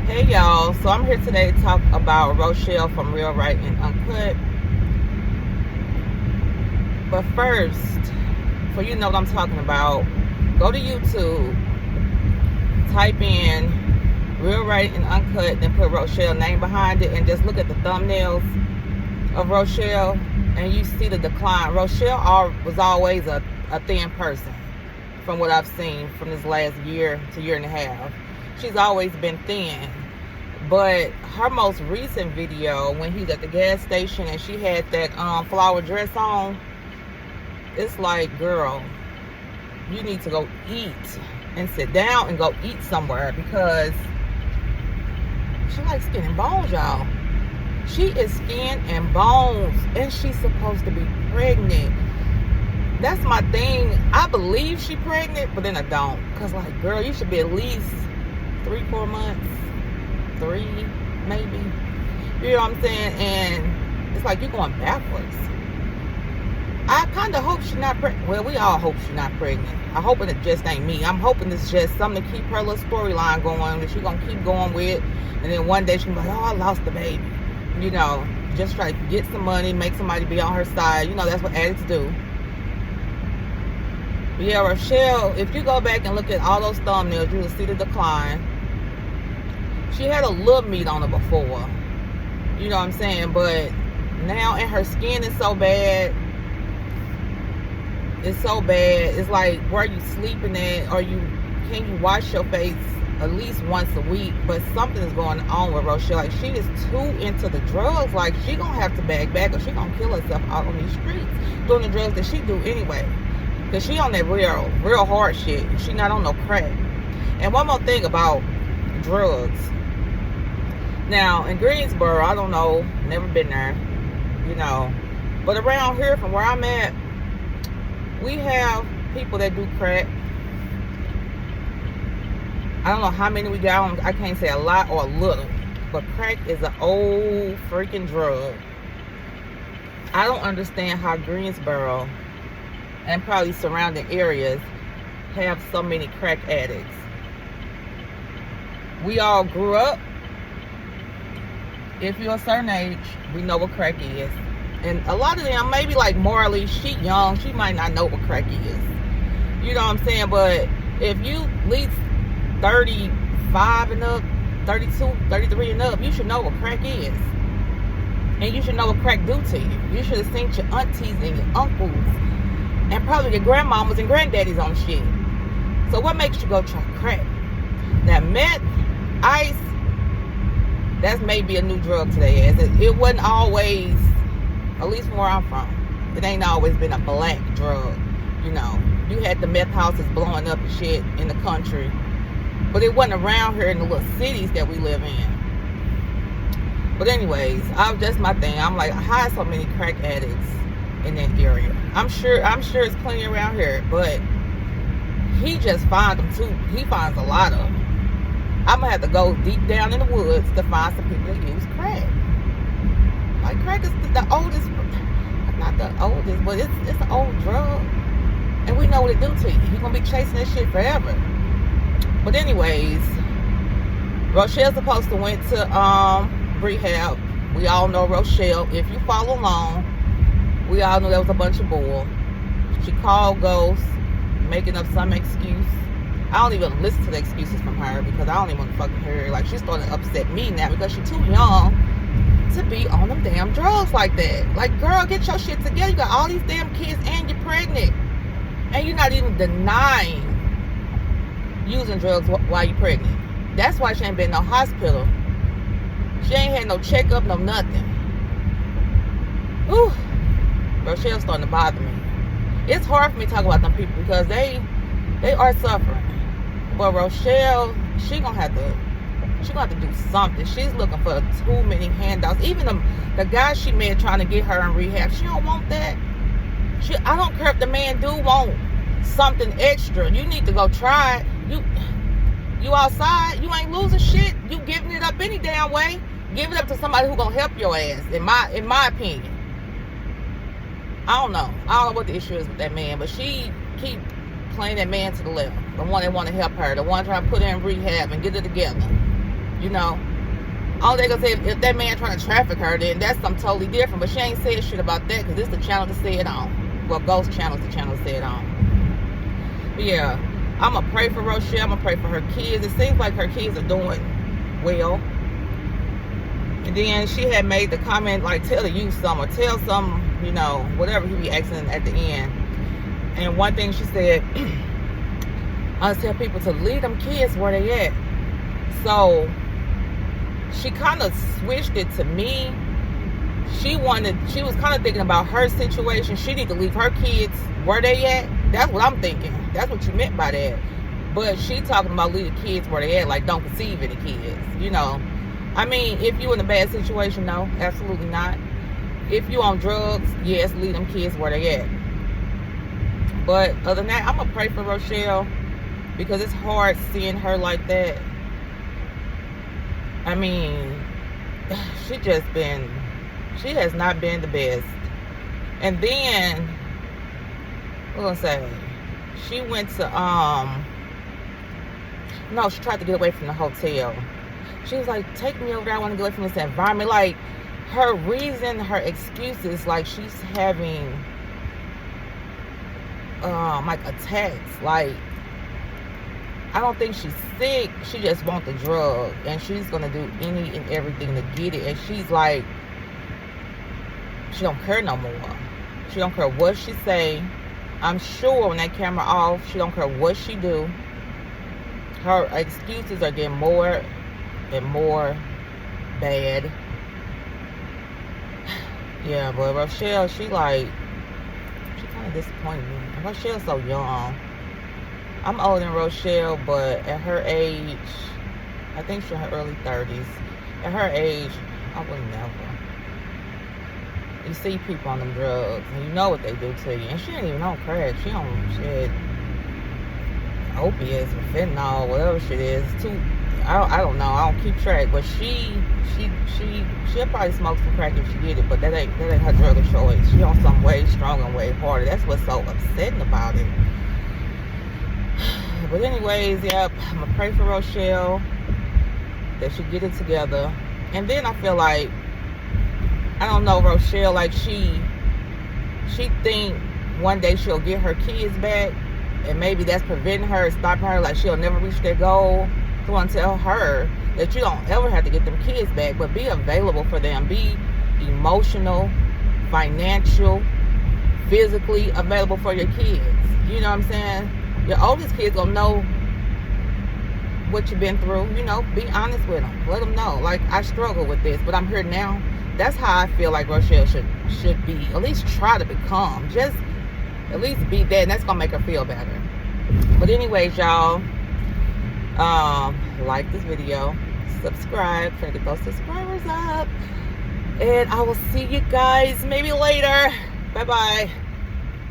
Hey y'all, so I'm here today to talk about Rochelle from Real Right and Uncut. But first, for you to know what I'm talking about, go to YouTube, type in Real Right and Uncut, then put Rochelle name behind it, and just look at the thumbnails of Rochelle, and you see the decline. Rochelle was always a thin person, from what I've seen from this last year to year and a half. She's always been thin. But her most recent video, when he was at the gas station and she had that flower dress on, it's like, girl, you need to go eat and sit down and go eat somewhere, because she likes skin and bones, y'all. She is skin and bones, and she's supposed to be pregnant. That's my thing. I believe she's pregnant, but then I don't. Because, like, girl, you should be at least 3-4 months. 3, maybe. You know what I'm saying? And it's like you're going backwards. I kind of hope she's not pregnant. Well, we all hope she's not pregnant. I'm hoping it just ain't me. I'm hoping it's just something to keep her little storyline going, that she's going to keep going with. And then one day she's going to be like, oh, I lost the baby. You know, just try to get some money, make somebody be on her side. You know, that's what addicts do. But yeah, Rochelle, if you go back and look at all those thumbnails, you will see the decline. She had a little meat on her before. You know what I'm saying? But now, and her skin is so bad. It's so bad. It's like, where are you sleeping at? Or can you wash your face at least once a week? But something is going on with Rochelle. Like, she is too into the drugs. Like, she gonna have to bag back, or she gonna kill herself out on these streets doing the drugs that she do anyway. Because she on that real hard shit. She not on no crack. And one more thing about drugs. Now, in Greensboro, I don't know, never been there, you know. But around here, from where I'm at, we have people that do crack. I don't know how many we got. I can't say a lot or a little. But crack is an old freaking drug. I don't understand how Greensboro and probably surrounding areas have so many crack addicts. We all grew up. If you're a certain age, we know what crack is. And a lot of them, maybe like morally, she young, she might not know what crack is. You know what I'm saying? But if you at least 35 and up, 32, 33 and up, you should know what crack is. And you should know what crack do to you. You should have seen your aunties and your uncles and probably your grandmamas and granddaddies on shit. So what makes you go try crack? That meth, ice, that's maybe a new drug today. It wasn't always, at least from where I'm from, it ain't always been a black drug. You know, you had the meth houses blowing up and shit in the country, but it wasn't around here in the little cities that we live in. But anyways, that's my thing. I'm like, how are so many crack addicts in that area? I'm sure it's plenty around here, but he just finds them too. He finds a lot of them. I'm gonna have to go deep down in the woods to find some people that use crack. Like, crack is the oldest, not the oldest, but it's an old drug, and we know what it do to you. You're gonna be chasing that shit forever. But anyways, Rochelle's supposed to went to rehab. We all know Rochelle. If you follow along, we all knew that was a bunch of bull. She called ghosts, making up some excuse. I don't even listen to the excuses from her, because I don't even want to fucking hear her. Like, she's starting to upset me now because she's too young to be on them damn drugs like that. Like, girl, get your shit together. You got all these damn kids and you're pregnant. And you're not even denying using drugs while you're pregnant. That's why she ain't been in no hospital. She ain't had no checkup, no nothing. Whew. Rochelle's starting to bother me. It's hard for me to talk about them people because they are suffering. But Rochelle, she gonna have to do something. She's looking for too many handouts. Even the guy she met trying to get her in rehab, she don't want that. I don't care if the man do want something extra. You need to go try it. You outside, you ain't losing shit. You giving it up any damn way. Give it up to somebody who gonna help your ass, in my opinion. I don't know what the issue is with that man, but she keep playing that man to the left. The one that want to help her, the one trying to put her in rehab and get it together. You know, all they gonna say, if that man trying to traffic her, then that's something totally different. But she ain't said shit about that because this the channel to say it on. Well, Ghost Channel's the channel to say it on. But yeah, I'm gonna pray for Rochelle. I'm gonna pray for her kids. It seems like her kids are doing well. And then she had made the comment like, tell the youth some, or tell some, you know, whatever he be asking at the end. And one thing she said, I tell people to leave them kids where they at. So she kind of switched it to me. She was kind of thinking about her situation. She need to leave her kids where they at. That's what I'm thinking. That's what you meant by that. But she talking about leave the kids where they at, like don't conceive any kids, you know. I mean, if you in a bad situation, no, absolutely not. If you on drugs, yes, leave them kids where they at. But other than that, I'm gonna pray for Rochelle because it's hard seeing her like that. I mean, she has not been the best. And then, what was I gonna say? She went to, no, she tried to get away from the hotel. She was like, take me over there, I want to get away from this environment. Like, her reason, her excuses, like she's having, like attacks. Like, I don't think she's sick. She just wants the drug. And she's going to do any and everything to get it. And she's like, she don't care no more. She don't care what she say. I'm sure when that camera off, she don't care what she do. Her excuses are getting more and more bad. Yeah, but Rochelle, she kind of disappointed me. Rochelle's so young. I'm older than Rochelle, but at her age, I think she's in her early 30s. At her age, I would never. You see people on them drugs, and you know what they do to you. And she ain't even on crack. She on shit, opiates or fentanyl, whatever shit is. I don't know. I don't keep track. But she'll probably smoke some crack if she get it. But that ain't her drug of choice. She on some way stronger and way harder. That's what's so upsetting about it. But anyways, yep, I'm gonna pray for Rochelle that she get it together. And then I feel like, I don't know, Rochelle, like she think one day she'll get her kids back, and maybe that's preventing her, stopping her, like she'll never reach their goal. So I want to tell her that you don't ever have to get them kids back, but be available for them. Be emotional, financial, physically available for your kids. You know what I'm saying? Your oldest kids gonna know what you've been through. You know, be honest with them. Let them know. Like, I struggle with this, but I'm here now. That's how I feel like Rochelle should be. At least try to become. Just at least be that, and that's gonna make her feel better. But anyways, y'all, like this video, subscribe, try to get those subscribers up, and I will see you guys maybe later. Bye bye.